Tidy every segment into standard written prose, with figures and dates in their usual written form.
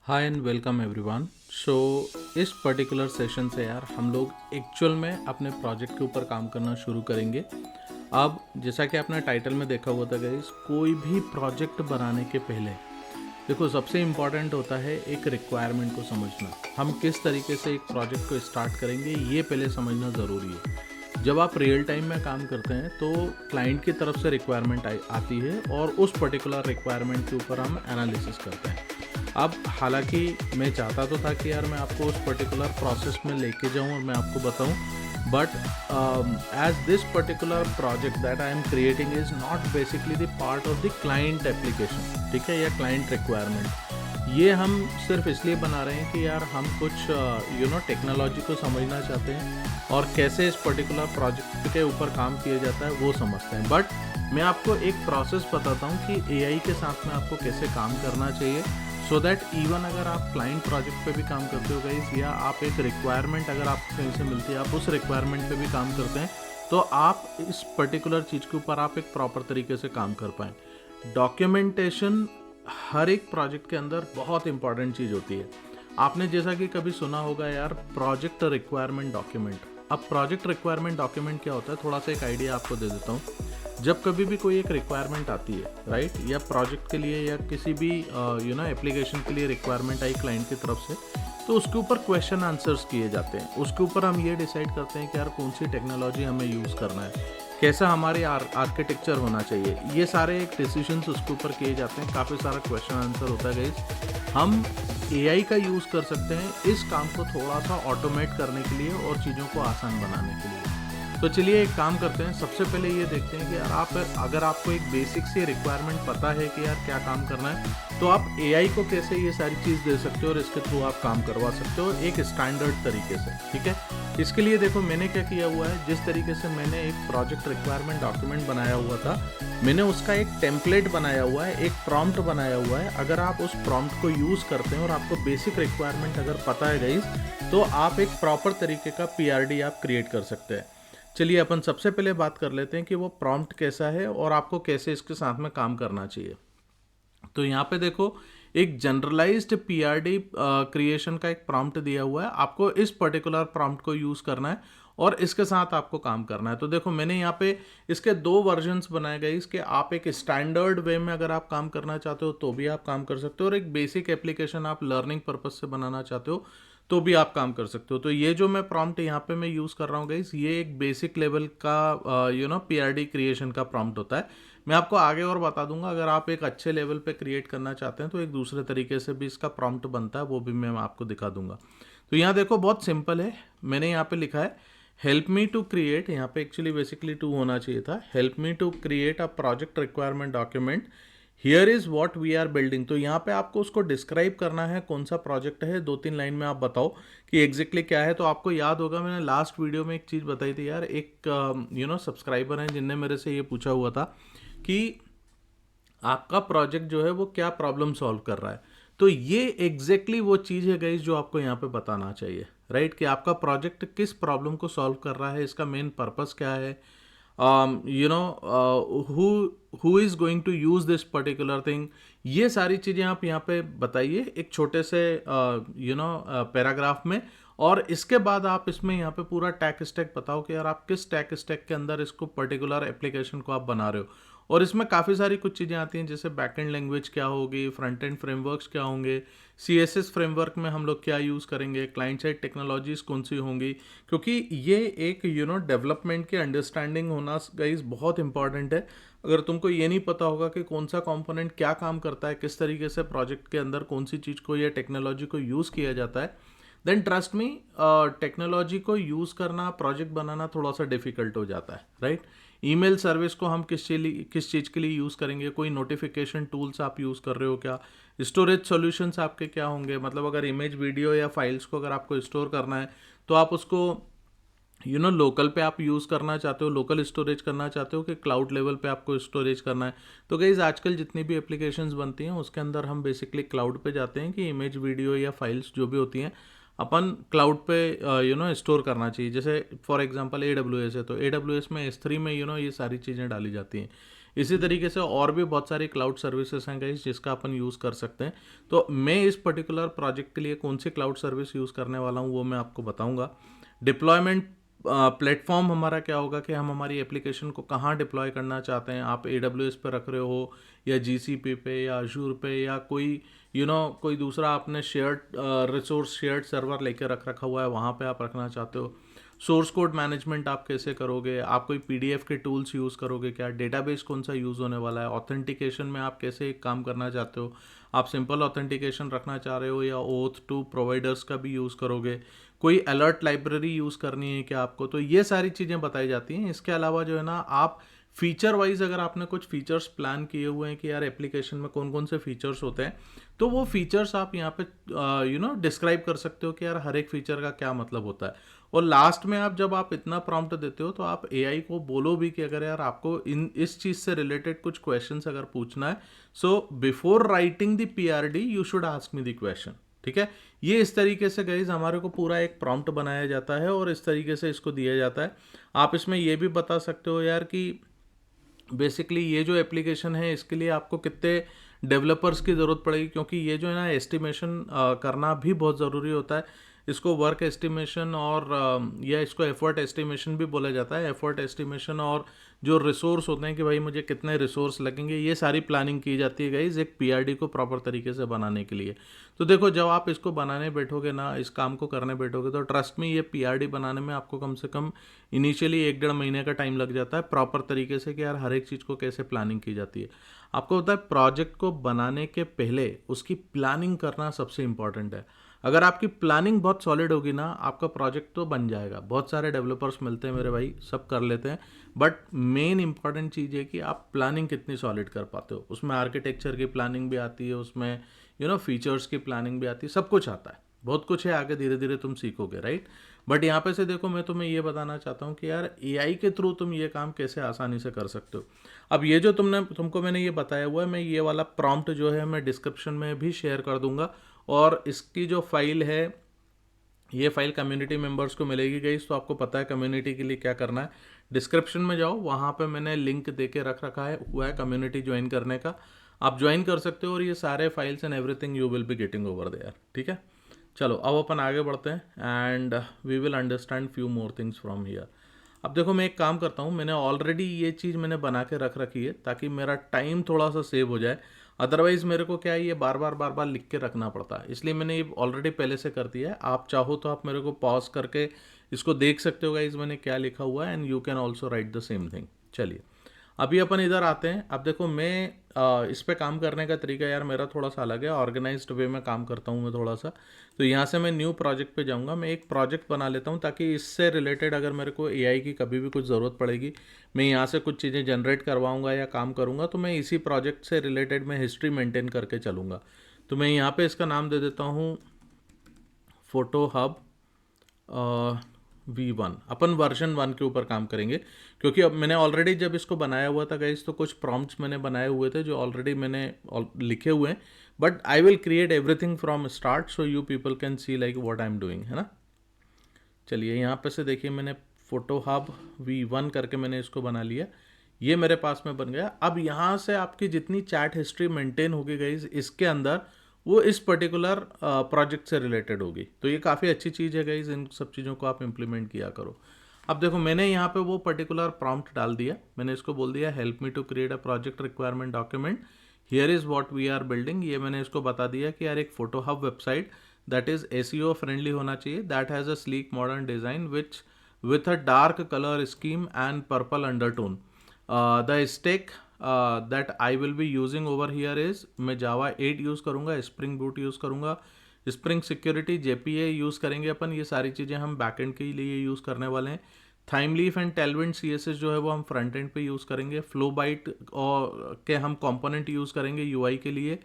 Hi and welcome everyone. So इस particular session से यार हम लोग एक्चुअल में अपने प्रोजेक्ट के ऊपर काम करना शुरू करेंगे। अब जैसा कि आपने टाइटल में देखा हुआ था गाइस, कोई भी प्रोजेक्ट बनाने के पहले देखो सबसे इम्पॉर्टेंट होता है एक रिक्वायरमेंट को समझना। हम किस तरीके से एक प्रोजेक्ट को स्टार्ट करेंगे ये पहले समझना ज़रूरी है। जब आप रियल टाइम में काम करते हैं तो क्लाइंट की तरफ से रिक्वायरमेंट आती है और उस पर्टिकुलर रिक्वायरमेंट के ऊपर हम एनालिसिस करते हैं। अब हालांकि मैं चाहता तो था कि यार मैं आपको उस पर्टिकुलर प्रोसेस में लेके जाऊं और मैं आपको बताऊं, but as this particular project that I am creating is not basically the part of the client application, ठीक है, या क्लाइंट रिक्वायरमेंट। ये हम सिर्फ इसलिए बना रहे हैं कि यार हम कुछ टेक्नोलॉजी को समझना चाहते हैं और कैसे इस पर्टिकुलर प्रोजेक्ट के ऊपर काम किया जाता है वो समझते हैं। बट मैं आपको एक प्रोसेस बताता हूँ कि एआई के साथ में आपको कैसे काम करना चाहिए, सो दैट इवन अगर आप क्लाइंट प्रोजेक्ट पे भी काम करते हो गाइस, या आप एक रिक्वायरमेंट अगर आपको कहीं से मिलती है आप उस रिक्वायरमेंट पे भी काम करते हैं, तो आप इस पर्टिकुलर चीज़ के ऊपर आप एक प्रॉपर तरीके से काम कर पाएँ। डॉक्यूमेंटेशन हर एक प्रोजेक्ट के अंदर बहुत इंपॉर्टेंट चीज़ होती है। आपने जैसा कि कभी सुना होगा यार, प्रोजेक्ट रिक्वायरमेंट डॉक्यूमेंट। अब प्रोजेक्ट रिक्वायरमेंट डॉक्यूमेंट क्या होता है, थोड़ा सा एक आइडिया आपको दे देता हूँ। जब कभी भी कोई एक रिक्वायरमेंट आती है, राइट, या प्रोजेक्ट के लिए या किसी भी एप्लीकेशन के लिए रिक्वायरमेंट आई क्लाइंट की तरफ से, तो उसके ऊपर क्वेश्चन आंसर्स किए जाते हैं। उसके ऊपर हम ये डिसाइड करते हैं कि यार कौन सी टेक्नोलॉजी हमें यूज़ करना है, कैसा हमारे आर्किटेक्चर होना चाहिए, ये सारे एक डिसीजंस उसके ऊपर किए जाते हैं। काफ़ी सारा क्वेश्चन आंसर होता है गाइस। हम एआई का यूज़ कर सकते हैं इस काम को थोड़ा सा ऑटोमेट करने के लिए और चीज़ों को आसान बनाने के लिए। तो चलिए एक काम करते हैं, सबसे पहले ये देखते हैं कि यार अगर आपको एक बेसिक सी रिक्वायरमेंट पता है कि यार क्या काम करना है, तो आप एआई को कैसे ये सारी चीज़ दे सकते हो और इसके थ्रू आप काम करवा सकते हो एक स्टैंडर्ड तरीके से, ठीक है। इसके लिए देखो मैंने क्या किया हुआ है, जिस तरीके से मैंने एक प्रोजेक्ट रिक्वायरमेंट डॉक्यूमेंट बनाया हुआ था, मैंने उसका एक टेम्पलेट बनाया हुआ है, एक प्रॉम्प्ट बनाया हुआ है। अगर आप उस प्रॉम्प्ट को यूज़ करते हैं और आपको बेसिक रिक्वायरमेंट अगर पता है गाइस, तो आप एक प्रॉपर तरीके का पीआरडी आप क्रिएट कर सकते हैं। चलिए अपन सबसे पहले बात कर लेते हैं कि वो प्रॉम्प्ट कैसा है और आपको कैसे इसके साथ में काम करना चाहिए। तो यहाँ पे देखो एक जनरलाइज्ड पीआरडी क्रिएशन का एक प्रॉम्प्ट दिया हुआ है। आपको इस पर्टिकुलर प्रॉम्प्ट को यूज़ करना है और इसके साथ आपको काम करना है। तो देखो मैंने यहाँ पे इसके दो वर्जन्स बनाए गए। इसके आप एक स्टैंडर्ड वे में अगर आप काम करना चाहते हो तो भी आप काम कर सकते हो, और एक बेसिक एप्लीकेशन आप लर्निंग पर्पज से बनाना चाहते हो तो भी आप काम कर सकते हो। तो ये जो मैं प्रॉम्प्ट यहाँ पे मैं यूज़ कर रहा हूँ गाइस, ये एक बेसिक लेवल का पीआरडी क्रिएशन का प्रॉम्प्ट होता है। मैं आपको आगे और बता दूंगा, अगर आप एक अच्छे लेवल पे क्रिएट करना चाहते हैं तो एक दूसरे तरीके से भी इसका प्रॉम्प्ट बनता है, वो भी मैं आपको दिखा दूंगा। तो यहाँ देखो बहुत सिंपल है। मैंने यहाँ पे लिखा है हेल्प मी टू क्रिएट, यहाँ पे एक्चुअली बेसिकली टू होना चाहिए था, help me to create a project requirement document, here is what we are building. तो यहाँ पे आपको उसको डिस्क्राइब करना है कौन सा प्रोजेक्ट है, 2-3 लाइन में आप बताओ कि एग्जैक्टली क्या है। तो आपको याद होगा मैंने लास्ट वीडियो में एक चीज़ बताई थी यार, एक सब्सक्राइबर हैं जिनने मेरे से ये पूछा हुआ था कि आपका प्रोजेक्ट जो है वो क्या प्रॉब्लम सॉल्व कर रहा है। तो ये एग्जैक्टली वो चीज़ है गाइस जो आपको यहाँ पे बताना चाहिए, राइट, कि आपका प्रोजेक्ट किस प्रॉब्लम को सॉल्व कर रहा है, इसका मेन पर्पस क्या है, who is going to use this particular thing. ये सारी चीज़ें आप यहाँ पे बताइए एक छोटे से पैराग्राफ में, और इसके बाद आप इसमें यहाँ पे पूरा टैक स्टैक बताओ कि यार आप किस टैक स्टैक के अंदर इसको पर्टिकुलर एप्लीकेशन को आप बना रहे हो। और इसमें काफ़ी सारी कुछ चीज़ें आती हैं, जैसे बैकएंड लैंग्वेज क्या होगी, फ्रंट एंड फ्रेमवर्क्स क्या होंगे, सीएसएस फ्रेमवर्क में हम लोग क्या यूज़ करेंगे, क्लाइंट साइड टेक्नोलॉजीज कौन सी होंगी, क्योंकि ये एक डेवलपमेंट की अंडरस्टैंडिंग होना गाइस बहुत इंपॉर्टेंट है। अगर तुमको ये नहीं पता होगा कि कौन सा कंपोनेंट क्या काम करता है, किस तरीके से प्रोजेक्ट के अंदर कौन सी चीज़ को या टेक्नोलॉजी को यूज़ किया जाता है, देन ट्रस्ट मी टेक्नोलॉजी को यूज़ करना, प्रोजेक्ट बनाना थोड़ा सा डिफिकल्ट हो जाता है, राइट। ईमेल सर्विस को हम किस चीज़ के लिए यूज़ करेंगे, कोई नोटिफिकेशन टूल्स आप यूज़ कर रहे हो क्या, स्टोरेज सॉल्यूशंस आपके क्या होंगे, मतलब अगर इमेज वीडियो या फाइल्स को अगर आपको स्टोर करना है तो आप उसको लोकल पे आप यूज़ करना चाहते हो, लोकल स्टोरेज करना चाहते हो कि क्लाउड लेवल पे आपको स्टोरेज करना है। तो गाइस आजकल जितनी भी एप्लीकेशंस बनती हैं उसके अंदर हम बेसिकली क्लाउड पे जाते हैं कि इमेज वीडियो या फाइल्स जो भी होती हैं अपन क्लाउड पे स्टोर करना चाहिए। जैसे फॉर एग्जांपल AWS है तो AWS में S3 में ये सारी चीज़ें डाली जाती हैं। इसी तरीके से और भी बहुत सारी क्लाउड सर्विसेज हैं गाइस जिसका अपन यूज़ कर सकते हैं। तो मैं इस पर्टिकुलर प्रोजेक्ट के लिए कौन सी क्लाउड सर्विस यूज़ करने वाला हूँ वो मैं आपको बताऊँगा। डिप्लॉयमेंट प्लेटफॉर्म हमारा क्या होगा कि हम हमारी एप्लीकेशन को कहाँ डिप्लॉय करना चाहते हैं। आप AWS पे रख रहे हो या GCP पे या Azure पे या कोई कोई दूसरा आपने शेयर्ड रिसोर्स शेयर्ड सर्वर लेके रखा हुआ है, वहाँ पे आप रखना चाहते हो। सोर्स कोड मैनेजमेंट आप कैसे करोगे, आप कोई PDF के टूल्स यूज़ करोगे क्या, डेटाबेस कौन सा यूज़ होने वाला है, ऑथेंटिकेशन में आप कैसे एक काम करना चाहते हो, आप सिंपल ऑथेंटिकेशन रखना चाह रहे हो या ओथ टू प्रोवाइडर्स का भी यूज़ करोगे, कोई अलर्ट लाइब्रेरी यूज़ करनी है क्या आपको, तो ये सारी चीज़ें बताई जाती हैं। इसके अलावा जो है ना, आप फीचर वाइज अगर आपने कुछ फीचर्स प्लान किए हुए हैं कि यार एप्लीकेशन में कौन कौन से फीचर्स होते हैं, तो वो फीचर्स आप यहाँ पे डिस्क्राइब कर सकते हो कि यार हर एक फीचर का क्या मतलब होता है। और लास्ट में जब आप इतना प्रॉम्प्ट देते हो तो आप AI को बोलो भी कि अगर यार आपको इस चीज़ से रिलेटेड कुछ क्वेश्चंस अगर पूछना है, so before writing the PRD you should ask me the question. ठीक है, ये इस तरीके से गाइज हमारे को पूरा एक प्रॉम्प्ट बनाया जाता है और इस तरीके से इसको दिया जाता है। आप इसमें ये भी बता सकते हो यार कि बेसिकली ये जो एप्लीकेशन है इसके लिए आपको कितने डेवलपर्स की ज़रूरत पड़ेगी, क्योंकि ये जो है ना एस्टिमेशन करना भी बहुत ज़रूरी होता है। इसको वर्क एस्टिमेशन और या इसको एफर्ट एस्टिमेशन भी बोला जाता है। एफर्ट एस्टिमेशन और जो रिसोर्स होते हैं कि भाई मुझे कितने रिसोर्स लगेंगे, ये सारी प्लानिंग की जाती है गाइज एक PRD को प्रॉपर तरीके से बनाने के लिए। तो देखो, जब आप इसको बनाने बैठोगे ना, इस काम को करने बैठोगे, तो ट्रस्ट में ये PRD बनाने में आपको कम से कम इनिशियली 1-1.5 महीने का टाइम लग जाता है प्रॉपर तरीके से कि यार हर एक चीज़ को कैसे प्लानिंग की जाती है। आपको पता है प्रोजेक्ट को बनाने के पहले उसकी प्लानिंग करना सबसे इंपॉर्टेंट है। अगर आपकी प्लानिंग बहुत सॉलिड होगी ना, आपका प्रोजेक्ट तो बन जाएगा। बहुत सारे डेवलपर्स मिलते हैं मेरे भाई, सब कर लेते हैं, बट मेन इंपॉर्टेंट चीज़ है कि आप प्लानिंग कितनी सॉलिड कर पाते हो। उसमें आर्किटेक्चर की प्लानिंग भी आती है, उसमें फीचर्स की प्लानिंग भी आती है, सब कुछ आता है, बहुत कुछ है। आगे धीरे धीरे तुम सीखोगे, राइट। बट यहाँ पे से देखो, मैं तुम्हें ये बताना चाहता हूँ कि यार AI के थ्रू तुम ये काम कैसे आसानी से कर सकते हो। अब ये जो तुमको मैंने ये बताया हुआ है, मैं ये वाला प्रॉम्प्ट जो है मैं डिस्क्रिप्शन में भी शेयर कर दूंगा, और इसकी जो फाइल है, ये फाइल कम्युनिटी मेंबर्स को मिलेगी गाइस। तो आपको पता है कम्युनिटी के लिए क्या करना है, डिस्क्रिप्शन में जाओ, वहाँ पे मैंने लिंक दे के रख रखा है हुआ है कम्युनिटी ज्वाइन करने का। आप ज्वाइन कर सकते हो और ये सारे files and everything you will be getting over there. ठीक है, चलो अब अपन आगे बढ़ते हैं and we will understand few more things from here. अब देखो, मैं एक काम करता हूँ, मैंने ऑलरेडी ये चीज़ मैंने बना के रख रखी है ताकि मेरा टाइम थोड़ा सा सेव हो जाए। अदरवाइज़ मेरे को क्या है, ये बार बार लिख के रखना पड़ता है, इसलिए मैंने ये ऑलरेडी पहले से कर दिया है। आप चाहो तो आप मेरे को पॉज करके इसको देख सकते हो गाइस मैंने क्या लिखा हुआ है, and you can also right the same thing. चलिए, अभी अपन इधर आते हैं। अब देखो, मैं इस पे काम करने का तरीका यार मेरा थोड़ा सा अलग है, ऑर्गेनाइज्ड वे में काम करता हूँ मैं थोड़ा सा। तो यहाँ से मैं न्यू प्रोजेक्ट पे जाऊँगा, मैं एक प्रोजेक्ट बना लेता हूँ ताकि इससे रिलेटेड अगर मेरे को AI की कभी भी कुछ ज़रूरत पड़ेगी, मैं यहाँ से कुछ चीज़ें जनरेट करवाऊँगा या काम करूँगा, तो मैं इसी प्रोजेक्ट से रिलेटेड मैं हिस्ट्री मेंटेन करके चलूँगा। तो मैं यहाँ पे इसका नाम दे देता हूँ फोटो हब V1। अपन वर्जन 1 के ऊपर काम करेंगे, क्योंकि अब मैंने ऑलरेडी जब इसको बनाया हुआ था गाइस, तो कुछ प्रॉम्प्ट्स मैंने बनाए हुए थे जो ऑलरेडी मैंने लिखे हुए हैं, but I will create everything from start so you people can see like what I am doing, है ना। चलिए, यहाँ पे से देखिए, मैंने फोटो हब V1 करके मैंने इसको बना लिया, ये मेरे पास में बन गया। अब यहाँ से आपकी जितनी चैट हिस्ट्री मेंटेन होगी गाइस इसके अंदर, वो इस पर्टिकुलर प्रोजेक्ट से रिलेटेड होगी। तो ये काफ़ी अच्छी चीज़ है गाइस, इन सब चीज़ों को आप इम्प्लीमेंट किया करो। अब देखो, मैंने यहाँ पे वो पर्टिकुलर प्रॉम्प्ट डाल दिया, मैंने इसको बोल दिया help me to create a project requirement document, here is what we are building. ये मैंने इसको बता दिया कि यार एक photo hub website that is SEO friendly होना चाहिए, that has a sleek modern design which with a dark color scheme and purple undertone. The stack that I will be using over here is, मैं Java 8 use करूँगा, Spring Boot use करूँगा, Spring Security JPA use करेंगे अपन। ये सारी चीज़ें हम backend के लिए यूज़ करने वाले हैं। Thymeleaf एंड Tailwind CSS जो है वो हम फ्रंट एंड पे यूज़ करेंगे। Flowbyte और के हम कंपोनेंट यूज़ करेंगे UI के लिए।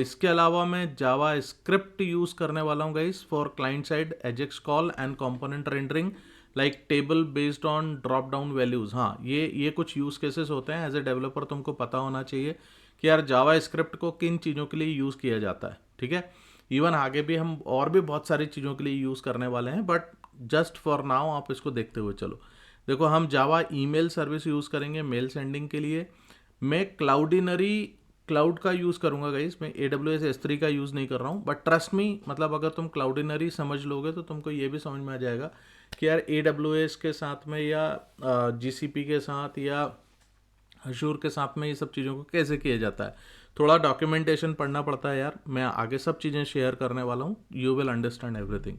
इसके अलावा मैं जावा स्क्रिप्ट यूज़ करने वाला हूँ guys for client side Ajax call and component rendering, like table based on drop down values. हाँ, ये कुछ यूज़ केसेस होते हैं। एज ए डेवलपर तुमको पता होना चाहिए कि यार जावा स्क्रिप्ट को किन चीज़ों के लिए यूज़ किया जाता है। ठीक है, इवन आगे भी हम और भी बहुत सारी चीज़ों के लिए यूज़ करने वाले हैं, बट जस्ट फॉर नाउ आप इसको देखते हुए चलो। देखो, हम जावा ईमेल सर्विस यूज़ करेंगे मेल सेंडिंग के लिए। मैं क्लाउड का यूज़ करूँगा गाइस, मैं AWS S3 का यूज़ नहीं कर रहा हूँ, बट ट्रस्ट मी, मतलब अगर तुम क्लाउडिनरी समझ लोगे तो तुमको ये भी समझ में आ जाएगा कि यार AWS के साथ में या GCP के साथ या अशूर के साथ में ये सब चीज़ों को कैसे किया जाता है। थोड़ा डॉक्यूमेंटेशन पढ़ना पड़ता है यार, मैं आगे सब चीज़ें शेयर करने वाला हूँ, you will understand everything.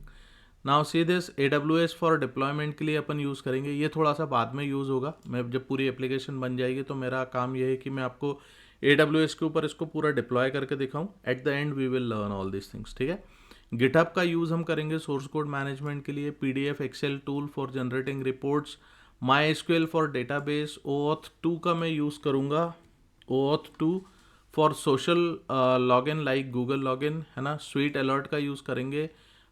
Now see this, AWS for deployment के लिए अपन यूज़ करेंगे, ये थोड़ा सा बाद में यूज़ होगा। मैं जब पूरी एप्लीकेशन बन जाएगी तो मेरा काम ये है कि मैं आपको AWS के ऊपर इसको पूरा डिप्लॉय करके दिखाऊं। At the end we will learn all this things, ठीक है। गिटहब का यूज़ हम करेंगे सोर्स कोड मैनेजमेंट के लिए, PDF excel tool for generating reports, MySQL for database, OAuth 2 का मैं यूज़ करूँगा, OAuth 2 for social login like Google login, है ना। स्वीट अलर्ट का यूज़ करेंगे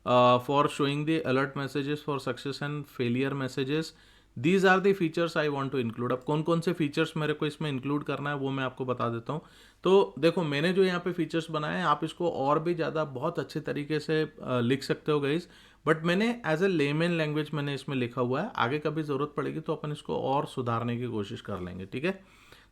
for showing the alert messages for success and failure messages. These are the features I want to include. अब कौन कौन से फीचर्स मेरे को इसमें इंक्लूड करना है वो मैं आपको बता देता हूँ। तो देखो, मैंने जो यहाँ पे फीचर्स बनाए हैं, आप इसको और भी ज़्यादा बहुत अच्छे तरीके से लिख सकते हो गाइस, बट मैंने एज ए लेमन लैंग्वेज मैंने इसमें लिखा हुआ है। आगे कभी ज़रूरत पड़ेगी तो अपन इसको और सुधारने की कोशिश कर लेंगे, ठीक है।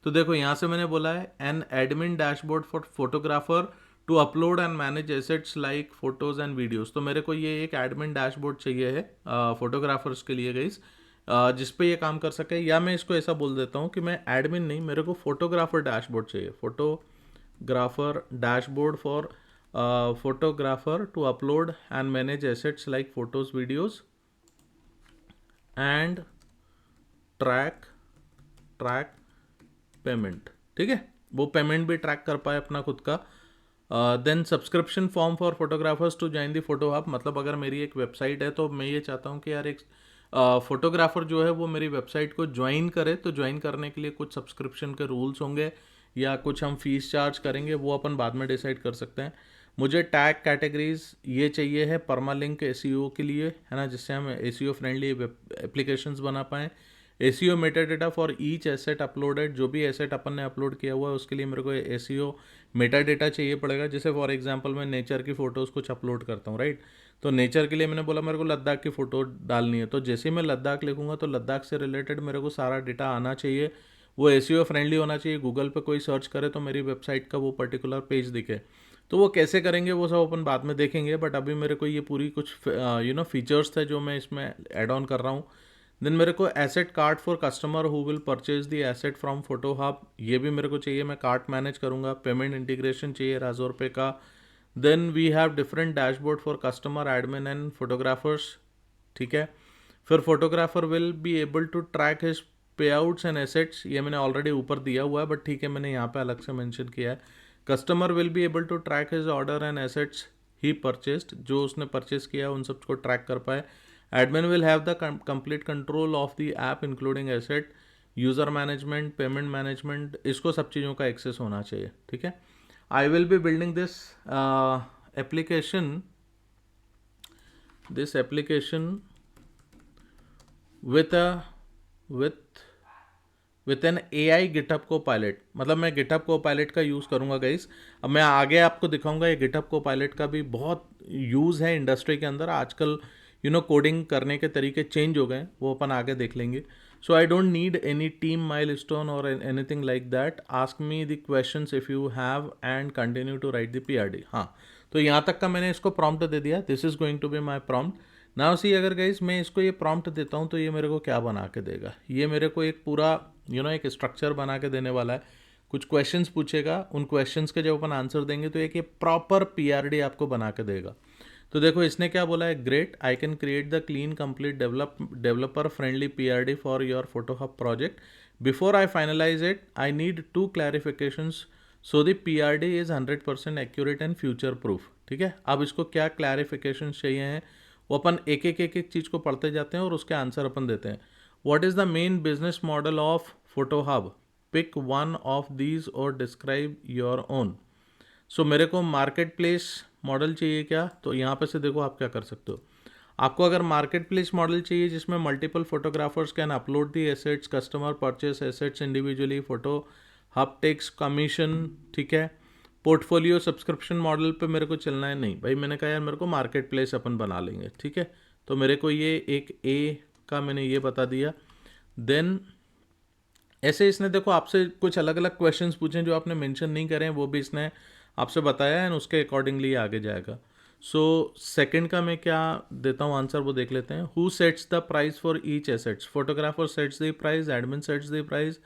तो देखो, यहाँ से मैंने बोला है an admin dashboard for photographer to upload and manage assets like photos and videos. तो मेरे को ये एक एडमिन डैशबोर्ड चाहिए है फोटोग्राफर्स के लिए गाइस, जिस पे ये काम कर सके। या मैं इसको ऐसा बोल देता हूँ कि मैं एडमिन नहीं, मेरे को फोटोग्राफर डैशबोर्ड चाहिए, photographer dashboard for photographer to upload and manage assets like photos videos and track payment, ठीक है। वो पेमेंट भी ट्रैक कर पाए अपना खुद का। Then subscription form for photographers to join the photo hub. मतलब अगर मेरी एक वेबसाइट है तो मैं ये चाहता हूँ कि यार एक फोटोग्राफर जो है वो मेरी वेबसाइट को ज्वाइन करे, तो ज्वाइन करने के लिए कुछ सब्सक्रिप्शन के रूल्स होंगे या कुछ हम फीस चार्ज करेंगे, वो अपन बाद में डिसाइड कर सकते हैं। मुझे टैग कैटेगरीज ये चाहिए है परमालिंक SEO के लिए, है ना, जिससे हम SEO फ्रेंडली एप्लीकेशंस बना पाएँ। SEO metadata for each asset uploaded, जो भी एसेट अपन ने अपलोड किया हुआ है उसके लिए मेरे को SEO मेटाडेटा चाहिए पड़ेगा। जैसे फॉर एग्जांपल मैं नेचर की फ़ोटोज़ कुछ अपलोड करता हूँ, राइट। तो नेचर के लिए मैंने बोला मेरे को लद्दाख की फ़ोटो डालनी है, तो जैसे ही मैं लद्दाख लिखूंगा तो लद्दाख से रिलेटेड मेरे को सारा डेटा आना चाहिए, वो SEO फ्रेंडली होना चाहिए। गूगल पे कोई सर्च करे तो मेरी वेबसाइट का वो पर्टिकुलर पेज दिखे। तो वो कैसे करेंगे वो सब अपन बाद में देखेंगे, बट अभी मेरे को ये पूरी कुछ फीचर्स थे जो मैं इसमें ऐड ऑन कर रहा हूँ। देन मेरे को asset cart for customer who will purchase the asset from photo hub, ये भी मेरे को चाहिए, मैं कार्ट मैनेज करूँगा। पेमेंट इंटीग्रेशन चाहिए राज़ोर पे का। Then we have different dashboard for customer admin and photographers, ठीक है। फिर photographer will be able to track his payouts and assets, ये मैंने ऑलरेडी ऊपर दिया हुआ है, बट ठीक है मैंने यहाँ पे अलग से मेंशन किया है। Customer will be able to track his order and assets he purchased, जो उसने परचेज किया उन सबको ट्रैक कर पाए। Admin will have the complete control of the app including asset, user management, payment management, इसको सब चीज़ों का एक्सेस होना चाहिए, ठीक है। I will be building this application with an AI GitHub Copilot. मतलब मैं गिटहब को पायलट का यूज़ करूँगा गाइस। अब मैं आगे आपको दिखाऊंगा, ये गिटहब को पायलट का भी बहुत यूज़ है इंडस्ट्री के अंदर आजकल। कोडिंग करने के तरीके चेंज हो गए, वो अपन आगे देख लेंगे। So I don't need any team milestone और anything like that. Ask me the questions if you have and continue to write the PRD। हाँ, तो यहाँ तक का मैंने इसको प्रॉम्प्ट दे दिया, this is going to be my prompt. Now see, अगर गाइस मैं इसको ये प्रॉम्प्ट देता हूँ तो ये मेरे को क्या बना के देगा, ये मेरे को एक पूरा एक स्ट्रक्चर बना के देने वाला है। कुछ क्वेश्चंस पूछेगा, उन क्वेश्चंस के जब अपन आंसर देंगे तो एक ये प्रॉपर PRD आपको बना के देगा। तो देखो इसने क्या बोला है, great, I can create the clean complete developer friendly PRD for your photo hub project. Before I finalize it I need 2 clarifications so the PRD is 100% accurate and future proof, ठीक है। अब इसको क्या क्लैरिफिकेशन चाहिए हैं वो अपन एक एक चीज़ को पढ़ते जाते हैं और उसके आंसर अपन देते हैं। What is the main business model of photo hub, pick one of these or describe your own. So मेरे को मार्केट प्लेस मॉडल चाहिए क्या, तो यहाँ पे से देखो आप क्या कर सकते हो। आपको अगर मार्केट प्लेस मॉडल चाहिए जिसमें multiple photographers can upload the assets, customer purchase assets individually, photo hub takes commission, ठीक है। पोर्टफोलियो सब्सक्रिप्शन मॉडल पे मेरे को चलना है, नहीं भाई, मैंने कहा यार मेरे को मार्केट प्लेस अपन बना लेंगे, ठीक है। तो मेरे को ये एक A का मैंने ये बता दिया। देन ऐसे इसने देखो आपसे कुछ अलग अलग क्वेश्चंस पूछे जो आपने मेंशन नहीं करे हैं, वो भी इसने आपसे बताया एंड उसके अकॉर्डिंगली आगे जाएगा। सो सेकंड का मैं क्या देता हूँ आंसर, वो देख लेते हैं। Who sets the price for each assets? Photographer sets the price, admin sets the price,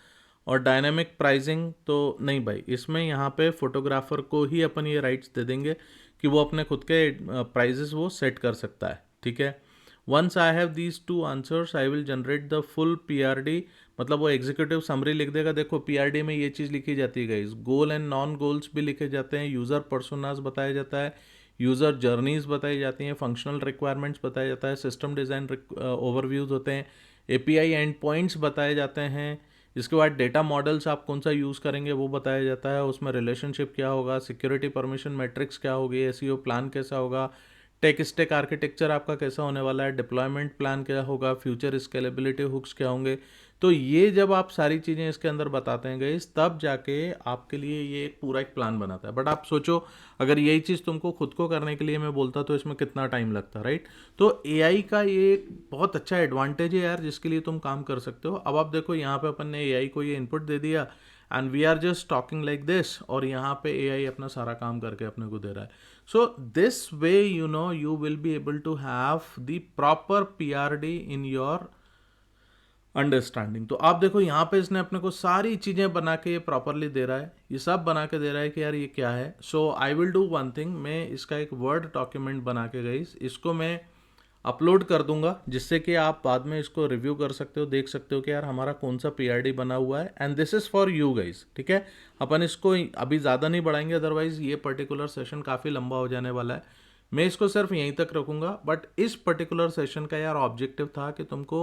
और डायनामिक प्राइसिंग तो नहीं भाई, इसमें यहाँ पे फोटोग्राफर को ही अपन ये राइट्स दे देंगे कि वो अपने खुद के प्राइजेस वो सेट कर सकता है, ठीक है। Once I have these two answers I will generate the full PRD, मतलब वो एग्जीक्यूटिव समरी लिख देगा। देखो पीआरडी में ये चीज़ लिखी जाती है guys, goal and non goals भी लिखे जाते हैं, यूज़र पर्सोनास बताया जाता है, यूज़र जर्नीज बताई जाती हैं, फंक्शनल रिक्वायरमेंट्स बताया जाता है, सिस्टम डिज़ाइन ओवरव्यूज़ होते हैं, एपीआई एंड पॉइंट्स बताए जाते हैं। इसके बाद डेटा मॉडल्स आप कौन सा यूज़ करेंगे वो बताया जाता है, उसमें रिलेशनशिप क्या होगा, सिक्योरिटी परमिशन मैट्रिक्स क्या होगी, एसईओ प्लान कैसा होगा, टेक स्टैक आर्किटेक्चर आपका कैसा होने वाला है, डिप्लॉयमेंट प्लान क्या होगा, फ्यूचर स्केलेबिलिटी हुक्स क्या होंगे। तो ये जब आप सारी चीज़ें इसके अंदर बताते हैं गाइस, तब जाके आपके लिए ये एक पूरा एक प्लान बनाता है। बट आप सोचो अगर यही चीज़ तुमको खुद को करने के लिए मैं बोलता तो इसमें कितना टाइम लगता, राइट। तो एआई का ये एक बहुत अच्छा एडवांटेज है यार, जिसके लिए तुम काम कर सकते हो। अब आप देखो यहाँ पे अपन ने एआई को ये इनपुट दे दिया and we are just talking like this, और यहाँ पे एआई अपना सारा काम करके अपने को दे रहा है। So this way you know you will be able to have the proper PRD in your understanding. तो आप देखो यहाँ पे इसने अपने को सारी चीज़ें बना के ये प्रॉपरली दे रहा है, ये सब बना के दे रहा है कि यार ये क्या है। So I will do one thing, मैं इसका एक वर्ड डॉक्यूमेंट बना के गाइस इसको मैं अपलोड कर दूंगा, जिससे कि आप बाद में इसको रिव्यू कर सकते हो, देख सकते हो कि यार हमारा कौन सा पीआरडी बना हुआ है, and this is for you guys, ठीक है। अपन इसको अभी ज़्यादा नहीं बढ़ाएंगे, अदरवाइज ये पर्टिकुलर सेशन काफ़ी लंबा हो जाने वाला है। मैं इसको सिर्फ यहीं तक रखूँगा, बट इस पर्टिकुलर सेशन का यार ऑब्जेक्टिव था कि तुमको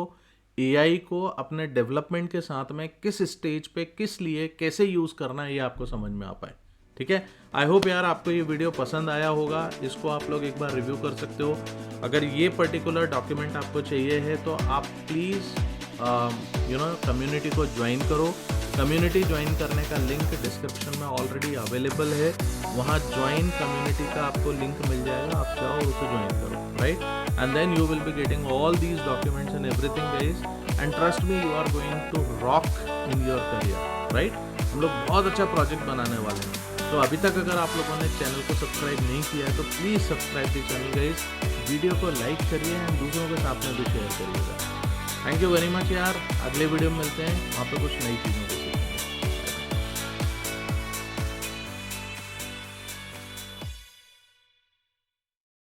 एआई को अपने डेवलपमेंट के साथ में किस स्टेज पे किस लिए कैसे यूज़ करना है ये आपको समझ में आ पाए, ठीक है। आई होप यार आपको ये वीडियो पसंद आया होगा, इसको आप लोग एक बार रिव्यू कर सकते हो। अगर ये पर्टिकुलर डॉक्यूमेंट आपको चाहिए है तो आप प्लीज़ कम्युनिटी को ज्वाइन करो। कम्युनिटी ज्वाइन करने का लिंक डिस्क्रिप्शन में ऑलरेडी अवेलेबल है, वहाँ ज्वाइन कम्युनिटी का आपको लिंक मिल जाएगा, आप जाओ उसे ज्वाइन करो, right. And then you will be getting all these documents and everything guys, and trust me you are going to rock in your career, right. हम लोग बहुत अच्छा प्रोजेक्ट बनाने वाले हैं। तो अभी तक अगर आप लोगों ने चैनल को सब्सक्राइब नहीं किया है तो please subscribe the channel guys, video को लाइक करिए एंड दूसरों के साथ में भी शेयर करिएगा। थैंक यू वेरी मच यार, अगले वीडियो में मिलते हैं, वहाँ पे कुछ नई चीज़ों को